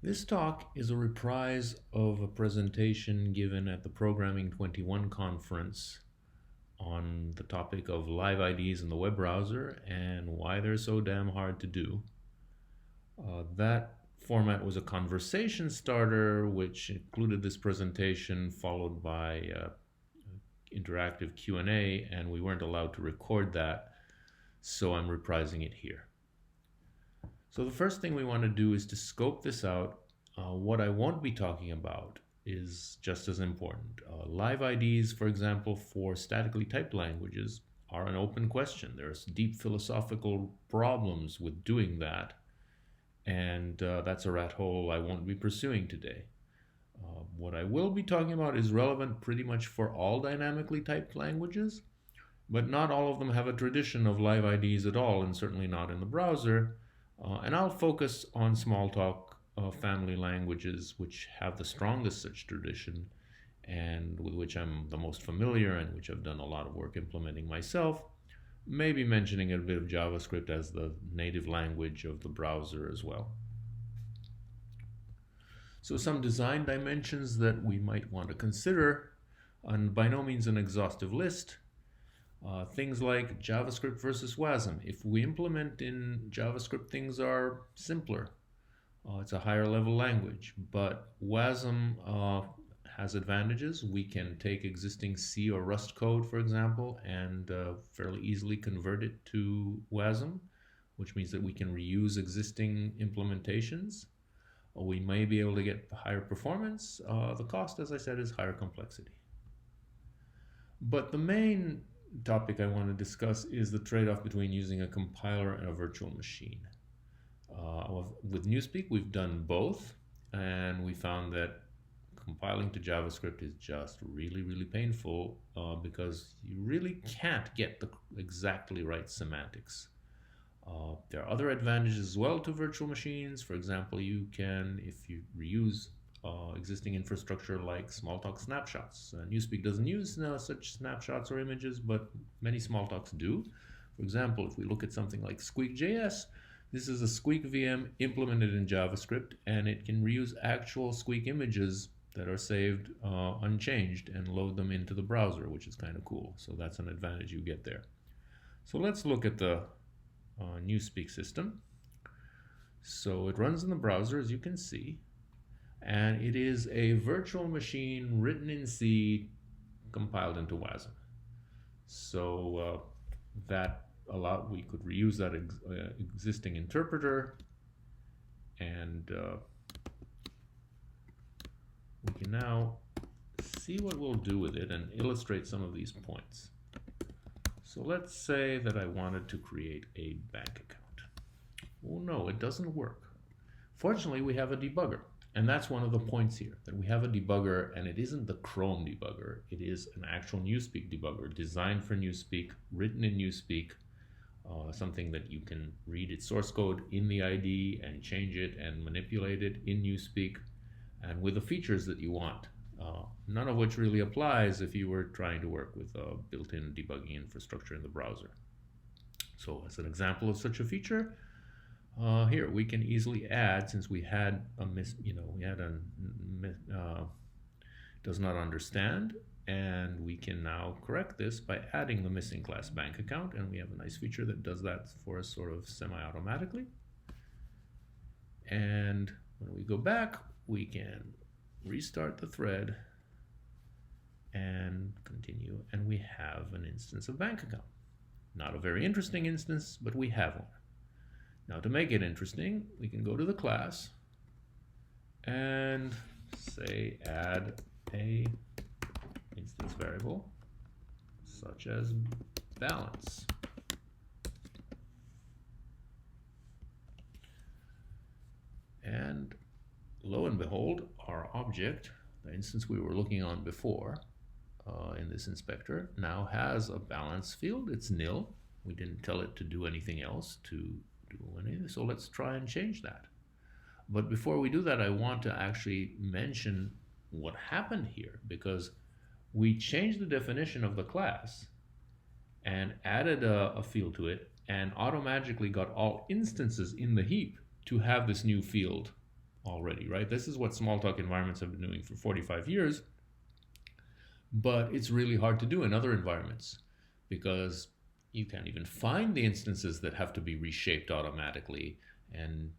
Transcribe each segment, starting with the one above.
This talk is a reprise of a presentation given at the Programming 21 conference on the topic of live IDs in the web browser and why they're so damn hard to do. That format was a conversation starter which included this presentation followed by interactive Q&A, and we weren't allowed to record that, so I'm reprising it here. So the first thing we want to do is to scope this out. What I won't be talking about is just as important. Live IDs, for example, for statically typed languages are an open question. There's deep philosophical problems with doing that, and that's a rat hole I won't be pursuing today. What I will be talking about is relevant pretty much for all dynamically typed languages, but not all of them have a tradition of live IDs at all, and certainly not in the browser. And I'll focus on Smalltalk family languages which have the strongest such tradition and with which I'm the most familiar and which I've done a lot of work implementing myself, maybe mentioning a bit of JavaScript as the native language of the browser as well. So some design dimensions that we might want to consider, and by no means an exhaustive list. Things like JavaScript versus WASM. If we implement in JavaScript, things are simpler. It's a higher level language, but WASM has advantages. We can take existing C or Rust code, for example, and fairly easily convert it to WASM, which means that we can reuse existing implementations. We may be able to get higher performance. The cost, as I said, is higher complexity. But the main topic I want to discuss is the trade-off between using a compiler and a virtual machine. With Newspeak, we've done both, and we found that compiling to JavaScript is just really painful because you really can't get the exactly right semantics. There are other advantages as well to virtual machines. For example, you can, if you reuse existing infrastructure like Smalltalk snapshots. Newspeak doesn't use such snapshots or images, but many Smalltalks do. For example, if we look at something like Squeak.js, this is a Squeak VM implemented in JavaScript, and it can reuse actual Squeak images that are saved unchanged and load them into the browser, which is kind of cool. So that's an advantage you get there. So let's look at the Newspeak system. So it runs in the browser, as you can see, and it is a virtual machine written in C, compiled into WASM. So we could reuse that existing interpreter, and we can now see what we'll do with it and illustrate some of these points. So let's say that I wanted to create a bank account. Oh no, it doesn't work. Fortunately, we have a debugger. And that's one of the points here, that we have a debugger, and it isn't the Chrome debugger. It is an actual Newspeak debugger designed for Newspeak, written in Newspeak, something that you can read its source code in the IDE and change it and manipulate it in Newspeak, and with the features that you want. None of which really applies if you were trying to work with a built-in debugging infrastructure in the browser. So as an example of such a feature, here we can easily add, since we had a does not understand, and we can now correct this by adding the missing class bank account, and we have a nice feature that does that for us sort of semi-automatically. And when we go back, we can restart the thread and continue, and we have an instance of bank account. Not a very interesting instance, but we have one. Now to make it interesting, we can go to the class and say add a instance variable such as balance. And lo and behold, our object, the instance we were looking on before in this inspector, now has a balance field. It's nil. We didn't tell it to do anything else so let's try and change that. But before we do that, I want to actually mention what happened here, because we changed the definition of the class and added a field to it and automatically got all instances in the heap to have this new field already, right? This is what Smalltalk environments have been doing for 45 years, but it's really hard to do in other environments because you can't even find the instances that have to be reshaped automatically, and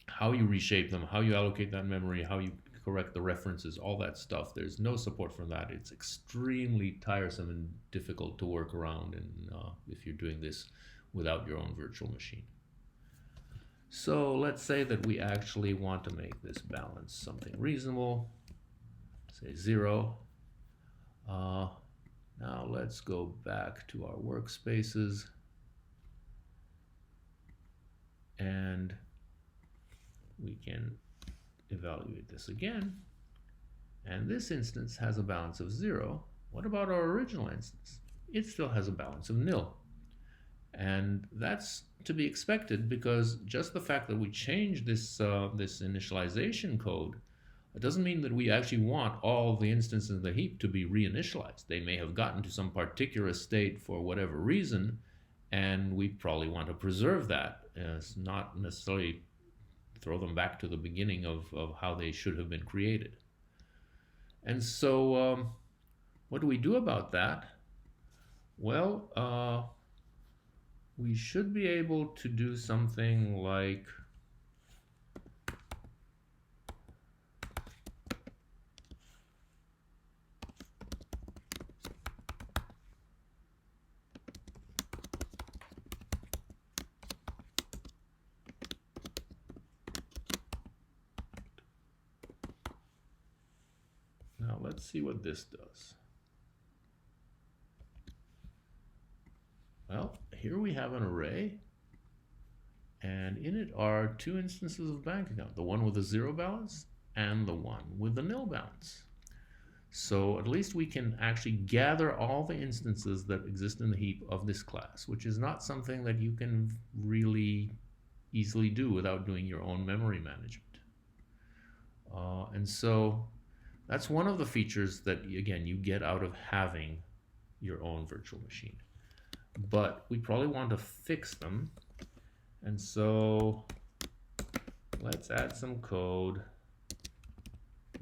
how you reshape them, how you allocate that memory, how you correct the references, all that stuff. There's no support for that. It's extremely tiresome and difficult to work around, and if you're doing this without your own virtual machine. So let's say that we actually want to make this balance something reasonable, say 0. Now let's go back to our workspaces, and we can evaluate this again. And this instance has a balance of 0. What about our original instance? It still has a balance of 0. And that's to be expected, because just the fact that we changed this this initialization code, it doesn't mean that we actually want all the instances in the heap to be reinitialized. They may have gotten to some particular state for whatever reason, and we probably want to preserve that. It's not necessarily throw them back to the beginning of how they should have been created. And so what do we do about that? Well, we should be able to do something like now let's see what this does. Well, here we have an array, and in it are 2 instances of bank account, the one with the 0 balance and the one with the 0 balance. So at least we can actually gather all the instances that exist in the heap of this class, which is not something that you can really easily do without doing your own memory management. And so that's one of the features that, again, you get out of having your own virtual machine. But we probably want to fix them, and so let's add some code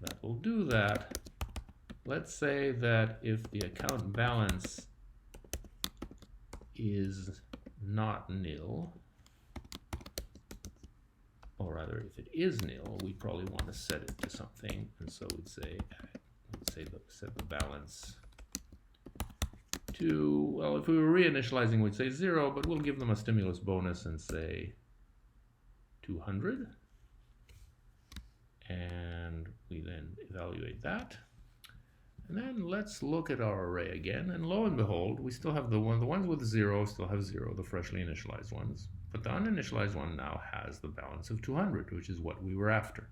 that will do that. Let's say that if the account balance is not nil, or rather if it is nil, we probably want to set it to something, and so we'd say, set the balance to, well, if we were reinitializing, we'd say 0, but we'll give them a stimulus bonus and say 200. And we then evaluate that. And then let's look at our array again, and lo and behold, we still have the ones with 0 still have 0, the freshly initialized ones. But the uninitialized one now has the balance of 200, which is what we were after.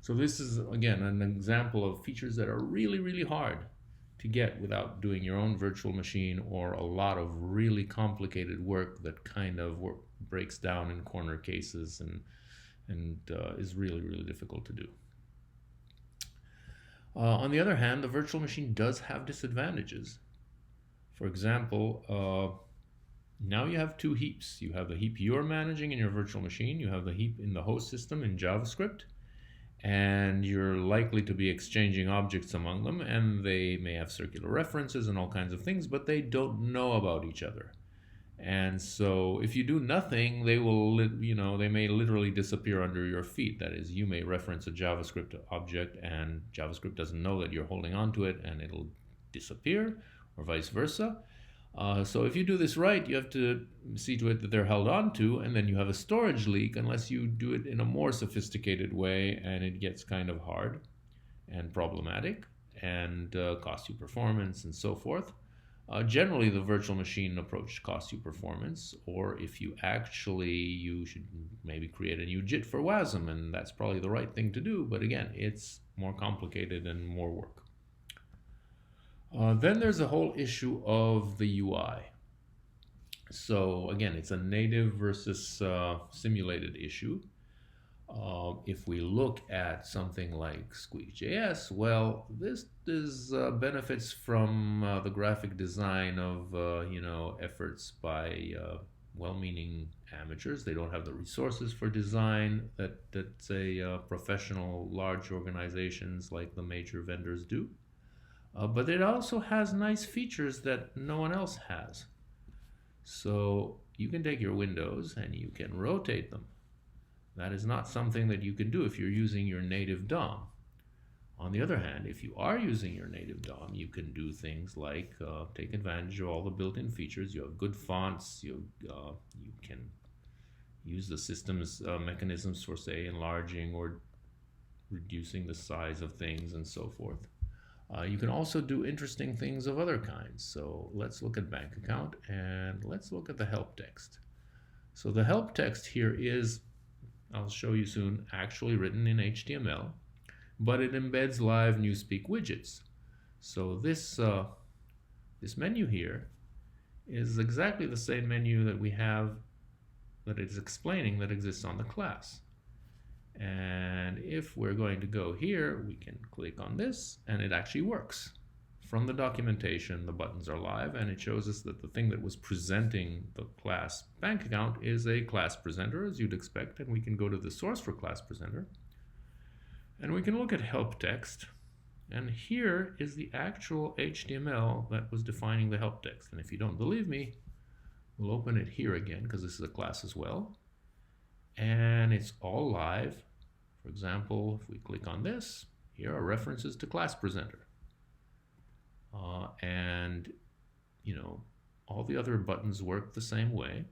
So this is, again, an example of features that are really, really hard to get without doing your own virtual machine, or a lot of really complicated work that kind of breaks down in corner cases and is really, really difficult to do. On the other hand, the virtual machine does have disadvantages. For example, now you have 2 heaps. You have the heap you're managing in your virtual machine, you have the heap in the host system in JavaScript, and you're likely to be exchanging objects among them, and they may have circular references and all kinds of things, but they don't know about each other. And so if you do nothing, they will, they may literally disappear under your feet. That is, you may reference a JavaScript object and JavaScript doesn't know that you're holding on to it, and it'll disappear, or vice versa. So if you do this right, you have to see to it that they're held on to, and then you have a storage leak unless you do it in a more sophisticated way, and it gets kind of hard and problematic and costs you performance and so forth. Generally, the virtual machine approach costs you performance, or if you you should maybe create a new JIT for WASM, and that's probably the right thing to do, but again, it's more complicated and more work. Then there's a whole issue of the UI. So again, it's a native versus simulated issue. If we look at something like Squeak.js, well, this is benefits from the graphic design of efforts by well-meaning amateurs. They don't have the resources for design that say professional large organizations like the major vendors do. But it also has nice features that no one else has. So you can take your windows and you can rotate them. That is not something that you can do if you're using your native DOM. On the other hand, if you are using your native DOM, you can do things like take advantage of all the built-in features. You have good fonts. You can use the system's mechanisms for, say, enlarging or reducing the size of things and so forth. You can also do interesting things of other kinds. So let's look at bank account and let's look at the help text. So the help text here is, I'll show you soon, actually written in HTML, but it embeds live Newspeak widgets. So this menu here is exactly the same menu that we have that it's explaining that exists on the class. And if we're going to go here, we can click on this and it actually works. From the documentation, the buttons are live and it shows us that the thing that was presenting the class bank account is a class presenter, as you'd expect, and we can go to the source for class presenter and we can look at help text, and here is the actual HTML that was defining the help text. And if you don't believe me, we'll open it here again because this is a class as well, and it's all live. For example, if we click on this, here are references to class presenter. And, you know, all the other buttons work the same way.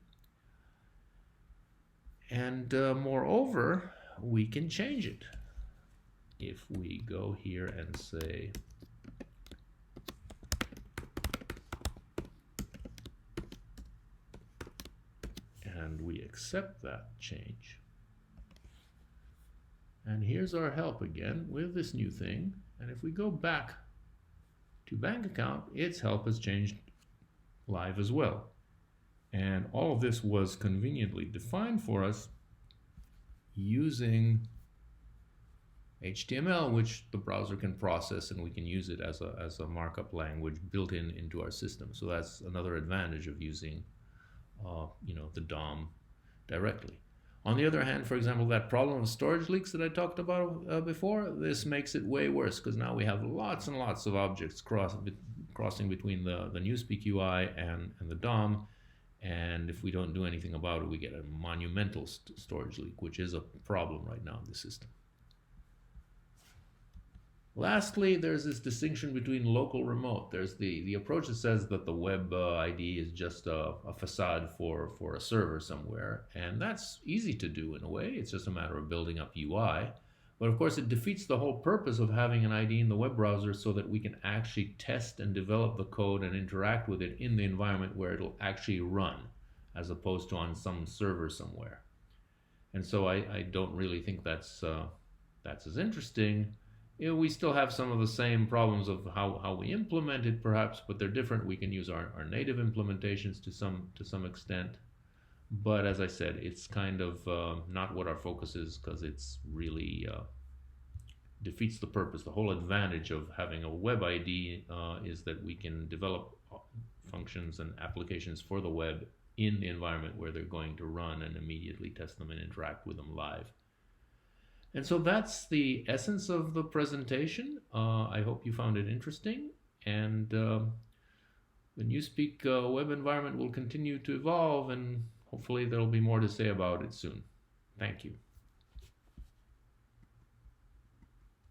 And moreover, we can change it. If we go here and say, and we accept that change, and here's our help again with this new thing, and if we go back to bank account, its help has changed live as well. And all of this was conveniently defined for us using HTML, which the browser can process, and we can use it as a markup language built into our system. So that's another advantage of using the DOM directly. On the other hand, for example, that problem of storage leaks that I talked about before, this makes it way worse because now we have lots and lots of objects crossing between the Newspeak UI and the DOM, and if we don't do anything about it, we get a monumental storage leak, which is a problem right now in the system. Lastly, there's this distinction between local remote. There's the approach that says that the web IDE is just a facade for a server somewhere, and that's easy to do in a way. It's just a matter of building up UI. But of course, it defeats the whole purpose of having an IDE in the web browser so that we can actually test and develop the code and interact with it in the environment where it'll actually run, as opposed to on some server somewhere. And so I don't really think that's as interesting. You know, we still have some of the same problems of how we implement it, perhaps, but they're different. We can use our native implementations to some extent, but as I said, it's kind of not what our focus is, because it's really defeats the purpose. The whole advantage of having a web IDE is that we can develop functions and applications for the web in the environment where they're going to run and immediately test them and interact with them live. And so that's the essence of the presentation. I hope you found it interesting, and the Newspeak web environment will continue to evolve, and hopefully there'll be more to say about it soon. Thank you.